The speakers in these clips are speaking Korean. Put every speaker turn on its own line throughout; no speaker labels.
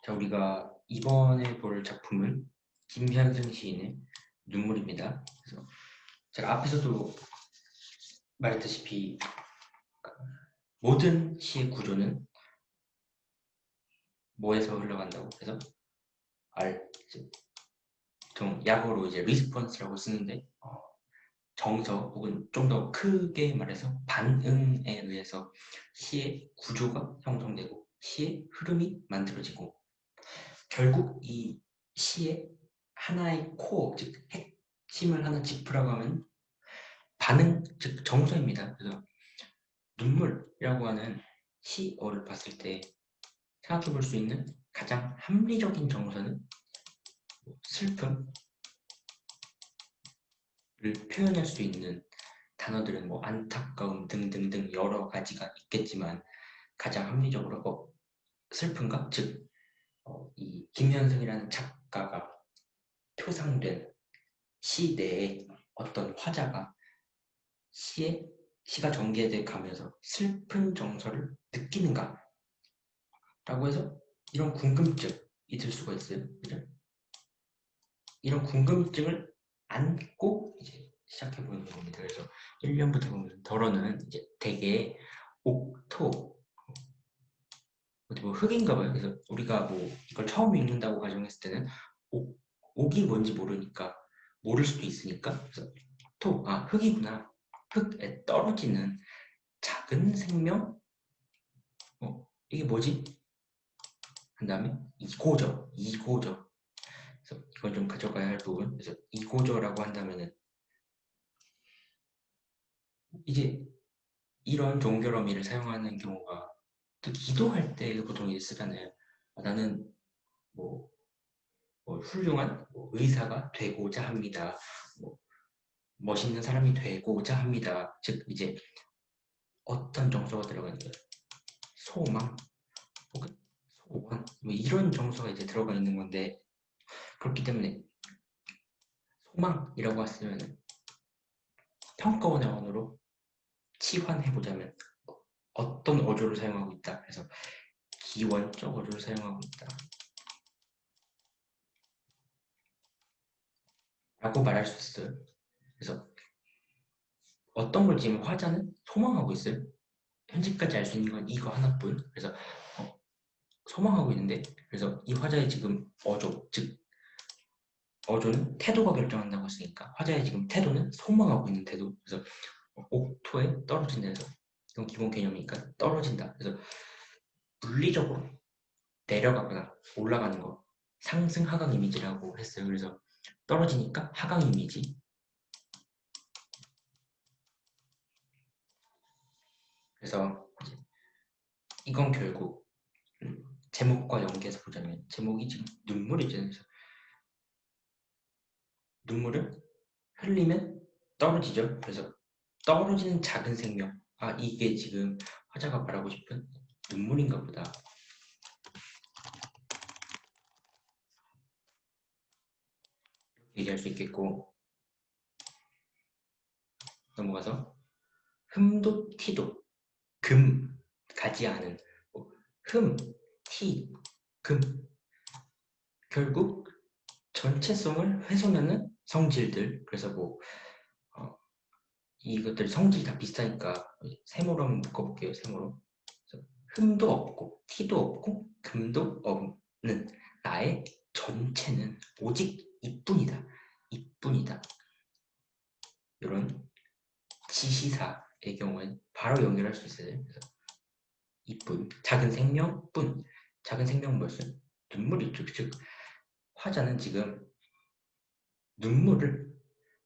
자, 우리가 이번에 볼 작품은 김현승 시인의 눈물입니다. 그래서 제가 앞에서도 말했다시피 모든 시의 구조는 뭐에서 흘러간다고 해서 R, 즉 보통 약어로 이제 리스폰스라고 쓰는데 정서 혹은 좀 더 크게 말해서 반응에 의해서 시의 구조가 형성되고 시의 흐름이 만들어지고 결국 이 시의 하나의 코어, 즉 핵심을 하나 짚으라고 하면 반응, 즉 정서입니다. 그래서 눈물이라고 하는 시어를 봤을 때 생각해 볼 수 있는 가장 합리적인 정서는 슬픔을 표현할 수 있는 단어들은 뭐 안타까움 등등등 여러 가지가 있겠지만 가장 합리적으로 슬픈가? 즉, 이 김현승이라는 작가가 표상된 시 내에 어떤 화자가 시가 전개돼 가면서 슬픈 정서를 느끼는가? 라고 해서 이런 궁금증이 들 수가 있어요. 그죠? 이런 궁금증을 안고 이제 시작해보는 겁니다. 그래서 1년부터 보면 덜어는 이제 되게 옥토, 어디 뭐 흙인가 봐요. 그래서 우리가 뭐 이걸 처음 읽는다고 가정했을 때는 옥이 뭔지 모르니까 모를 수도 있으니까 그래서 흙이구나. 흙에 떨어지는 작은 생명? 이게 뭐지? 한 다음에 이고저. 그래서 이건 좀 가져가야 할 부분. 그래서 이고저라고 한다면은 이제 이런 종결어미를 사용하는 경우가 또 기도할 때 보통 이제 쓰잖아요. 나는 뭐, 훌륭한 의사가 되고자 합니다. 뭐, 멋있는 사람이 되고자 합니다. 즉 이제 어떤 정서가 들어가는 거예요. 소망 혹은 소원 뭐 이런 정서가 이제 들어가 있는 건데 그렇기 때문에 소망이라고 했으면 평가원의 언어로 치환해보자면 어떤 어조를 사용하고 있다. 그래서 기원적 어조를 사용하고 있다. 라고 말할 수 있어요. 그래서 어떤 걸 지금 화자는 소망하고 있어요. 현재까지 알 수 있는 건 이거 하나뿐. 그래서 소망하고 있는데 그래서 이 화자의 지금 어조, 즉 어조는 태도가 결정한다고 했으니까 화자의 지금 태도는 소망하고 있는 태도. 그래서 옥토에 떨어진다 해서 이건 기본 개념이니까 떨어진다. 그래서 물리적으로 내려가거나 올라가는 거 상승 하강 이미지라고 했어요. 그래서 떨어지니까 하강 이미지. 그래서 이건 결국 제목과 연계해서 보자면 제목이 지금 눈물이잖아요. 그래서 눈물을 흘리면 떨어지죠. 그래서 떨어지는 작은 생명. 이게 지금 화자가 말하고 싶은 눈물인가 보다. 얘기할 수 있겠고 넘어가서 흠도 티도 금 가지 않은 흠, 티, 금 결국 전체성을 훼손하는 성질들. 그래서 이것들 성질이 다 비슷하니까 세모로 한번 묶어볼게요. 세모로. 흠도 없고 티도 없고 금도 없는 나의 전체는 오직 이뿐이다. 이뿐이다. 이런 지시사의 경우엔 바로 연결할 수 있어요. 그래서 이뿐, 작은 생명뿐. 작은 생명은 무엇은? 눈물이죠. 즉 화자는 지금 눈물을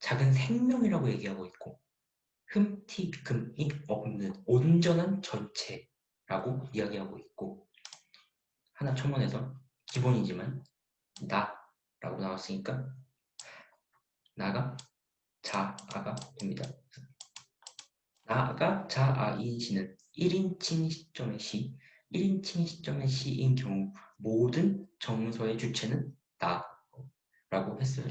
작은 생명이라고 얘기하고 있고 흠, 티, 금이 없는 온전한 전체라고 이야기하고 있고 하나 첨언해서 기본이지만 나라고 나왔으니까 나가 자아가 됩니다. 나가 자아인 시는 1인칭 시점의 시, 1인칭 시점의 시인 경우 모든 정서의 주체는 나라고 했어요.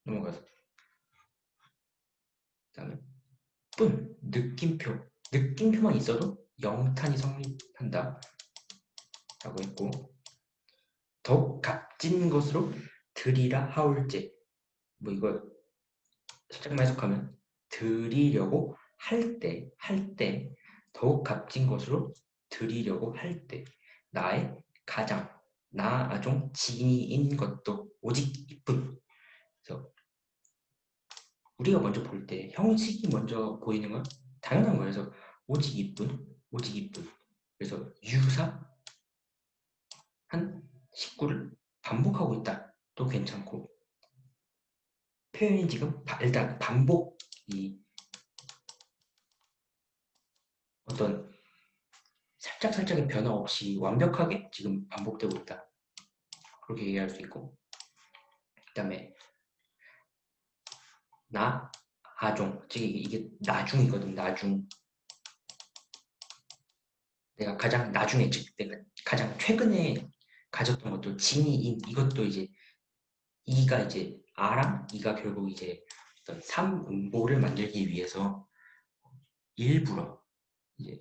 넘어가서 그다음에 느낌표만 있어도 영탄이 성립한다. 라고 했고, 더욱 값진 것으로 드리라 하올제. 뭐 이거 살짝만 해석하면 드리려고 할 때, 더욱 값진 것으로 드리려고 할 때, 나의 가장 나아종 지니인 것도 오직 이뿐. 그래서 우리가 먼저 볼 때 형식이 먼저 보이는 건 당연한 거예요. 그래서 오직 이뿐, 오직 이뿐. 그래서 유사한 식구를 반복하고 있다. 또 괜찮고, 표현이 지금 일단 반복이 어떤 살짝살짝의 변화 없이 완벽하게 지금 반복되고 있다. 그렇게 얘기할 수 있고, 그 다음에 나, 아종, 즉 이게 나중이거든. 나중. 내가 가장 나중에, 즉 내가 가장 최근에 가졌던 것도 진이인, 이것도 이제 이가 이제 아랑 이가 결국 이제 어떤 삼음보를 만들기 위해서 일부러 이제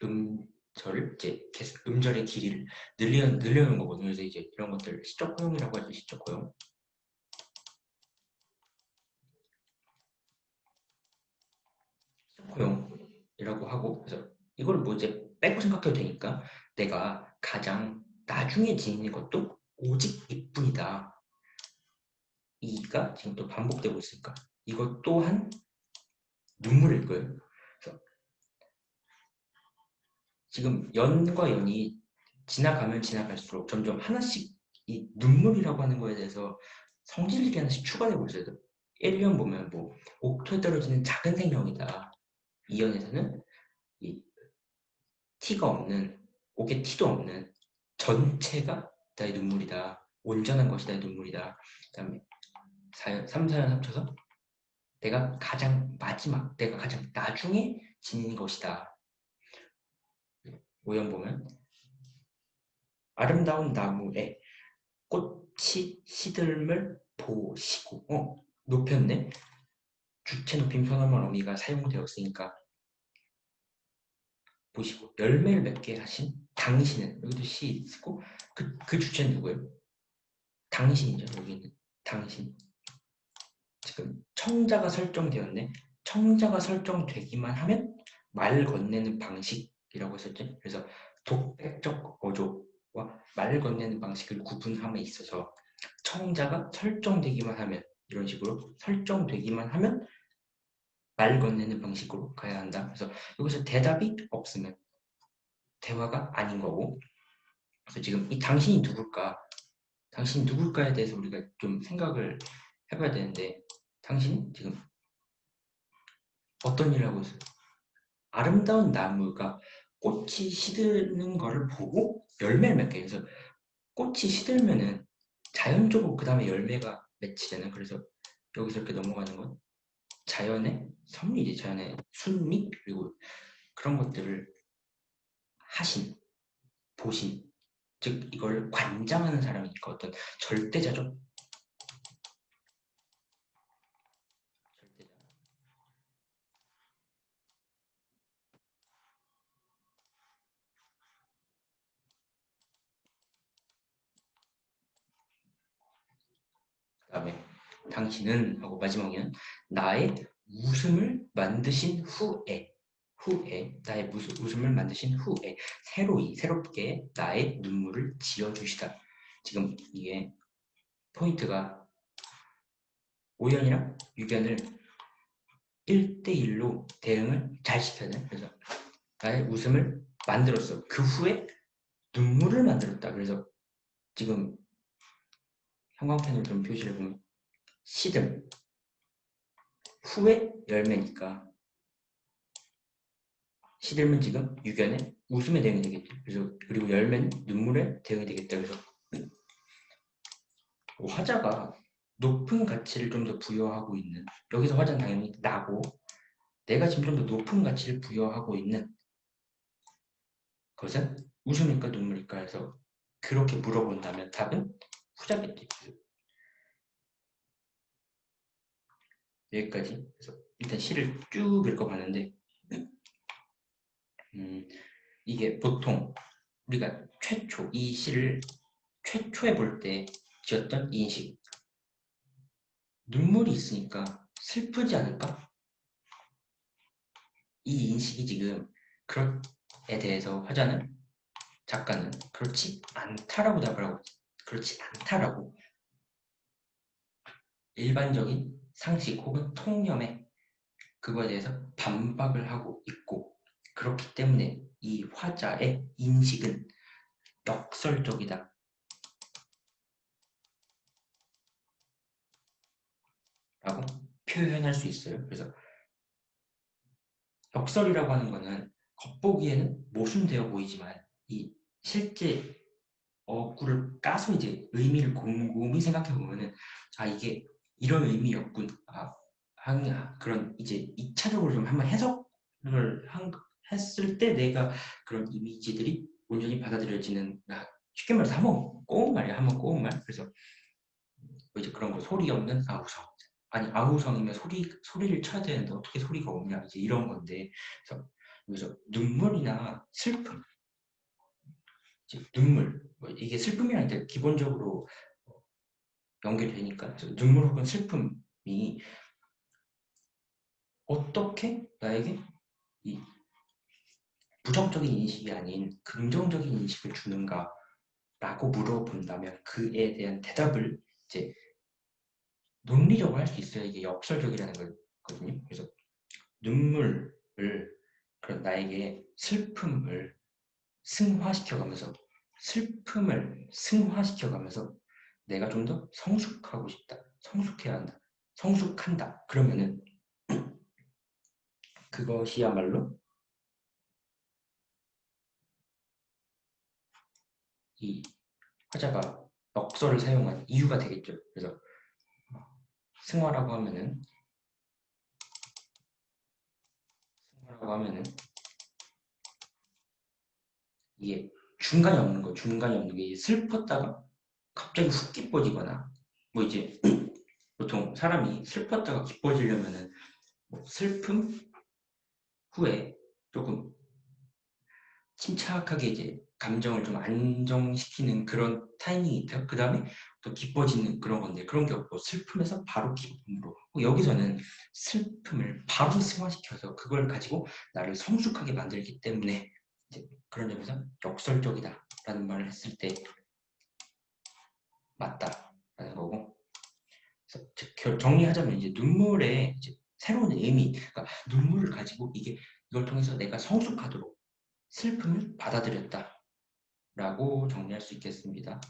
음절을 이제 음절의 길이를 늘려는 거거든요. 그래서 이제 이런 것들 시적 허용이라고 하죠. 시적 허용. 시적 허용이라고 하고, 그래서 이걸 뭐 이제 빼고 생각해도 되니까 내가 가장 나중에 지니는 것도 오직 이뿐이다. 이가 지금 또 반복되고 있으니까 이것 또한 눈물일 거예요. 그래서 지금 연과 연이 지나가면 지나갈수록 점점 하나씩 이 눈물이라고 하는 거에 대해서 성질들이 하나씩 추가되고 있어요. 1년 보면 뭐 옥토에 떨어지는 작은 생명이다. 2연에서는 이 티가 없는, 옥에 티도 없는 전체가 나의 눈물이다. 온전한 것이 나의 눈물이다. 그 다음에 3, 4연 합쳐서 내가 가장 마지막, 내가 가장 나중에 지닌 것이다. 5연 보면 아름다운 나무에 꽃이 시들음을 보시고, 높였네. 주체 높임 편화말 어미가 사용되었으니까 보시고, 열매를 맺게 하신 당신은, 여기도 시 있고, 그 주체는 누구예요? 당신이죠. 여기는 당신. 지금 청자가 설정되었네. 청자가 설정되기만 하면 말 건네는 방식이라고 했었죠. 그래서 독백적 어조와 말 건네는 방식을 구분함에 있어서 청자가 설정되기만 하면, 이런 식으로 설정되기만 하면 말 건네는 방식으로 가야 한다. 그래서 여기서 대답이 없으면 대화가 아닌 거고, 그래서 지금 이 당신이 누굴까? 당신이 누굴까에 대해서 우리가 좀 생각을 해봐야 되는데, 당신이 지금 어떤 일을 하고 있어요? 아름다운 나무가 꽃이 시드는 거를 보고 열매를 맺게 해서, 꽃이 시들면은 자연적으로 그 다음에 열매가 맺히잖아요. 그래서 여기서 이렇게 넘어가는 건 자연의 섭리지, 자연의 순리, 그리고 그런 것들을 하신, 보신, 즉 이걸 관장하는 사람이니까 어떤 절대자죠. 절대자. 그다음에 당신은 하고 마지막에는 나의 웃음을 만드신 후에 나의 웃음을 만드신 후에 새롭게 나의 눈물을 지어주시다. 지금 이게 포인트가 오연이랑 유견을 1대1로 대응을 잘 시켜야 돼. 그래서 나의 웃음을 만들었어. 그 후에 눈물을 만들었다. 그래서 지금 형광펜으로 좀 표시를 해보면 시듬 후에 열매니까 시듬은 지금 유견의 웃음에 대응이 되겠죠. 그래서 그리고 열매는 눈물에 대응이 되겠다. 그래서 화자가 높은 가치를 좀 더 부여하고 있는, 여기서 화자는 당연히 나고, 내가 지금 좀 더 높은 가치를 부여하고 있는 것은 웃음일까 눈물일까 해서 그렇게 물어본다면 답은 후자겠지. 여기까지. 그래서 일단 시를 쭉 읽어봤는데, 이게 보통 우리가 최초 이 시를 최초에 볼 때 지었던 인식. 눈물이 있으니까 슬프지 않을까? 이 인식이 지금 그것에 대해서 작가는 그렇지 않다라고 답을 하고 그렇지 않다라고 일반적인 상식 혹은 통념에 그거에 대해서 반박을 하고 있고 그렇기 때문에 이 화자의 인식은 역설적이다 라고 표현할 수 있어요. 그래서 역설이라고 하는 거는 겉보기에는 모순되어 보이지만 이 실제 어구를 까서 이제 의미를 곰곰이 생각해 보면은 이게 이런 의미였군. 그런 이제 2차적으로 좀 한번 했을 때 내가 그런 이미지들이 온전히 받아들여지는 쉽게 말해서 한번 꼬은 말이야. 한번 꼬은 말. 그래서 뭐 이제 그런 거 소리 없는 아우성. 아니 아우성이면 소리를 쳐야 되는데 어떻게 소리가 없냐 이제 이런 건데 그래서 눈물이나 슬픔 눈물 이게 슬픔이랑 이제 기본적으로 연결되니까 눈물 혹은 슬픔이 어떻게 나에게 이 부정적인 인식이 아닌 긍정적인 인식을 주는가라고 물어본다면 그에 대한 대답을 이제 논리적으로 할 수 있어야 이게 역설적이라는 거거든요. 그래서 눈물을 그런 나에게 슬픔을 승화시켜가면서 내가 좀 더 성숙하고 싶다. 성숙해야 한다. 성숙한다. 그러면은 그것이야말로 이 화자가 역설을 사용한 이유가 되겠죠. 그래서 승화라고 하면은 이게 중간이 없는 게 슬펐다가 갑자기 훅 기뻐지거나 뭐 이제 보통 사람이 슬펐다가 기뻐지려면은 뭐 슬픔 후에 조금 침착하게 이제 감정을 좀 안정시키는 그런 타이밍이 있대요. 그 다음에 또 기뻐지는 그런 건데 그런 게 없고 슬픔에서 바로 기쁨으로 여기서는 슬픔을 바로 승화시켜서 그걸 가지고 나를 성숙하게 만들기 때문에 이제 그런 점에서 역설적이다라는 말을 했을 때 맞다라는 거고 그래서 정리하자면 이제 눈물의 이제 새로운 의미 그러니까 눈물을 가지고 이걸 통해서 내가 성숙하도록 슬픔을 받아들였다라고 정리할 수 있겠습니다.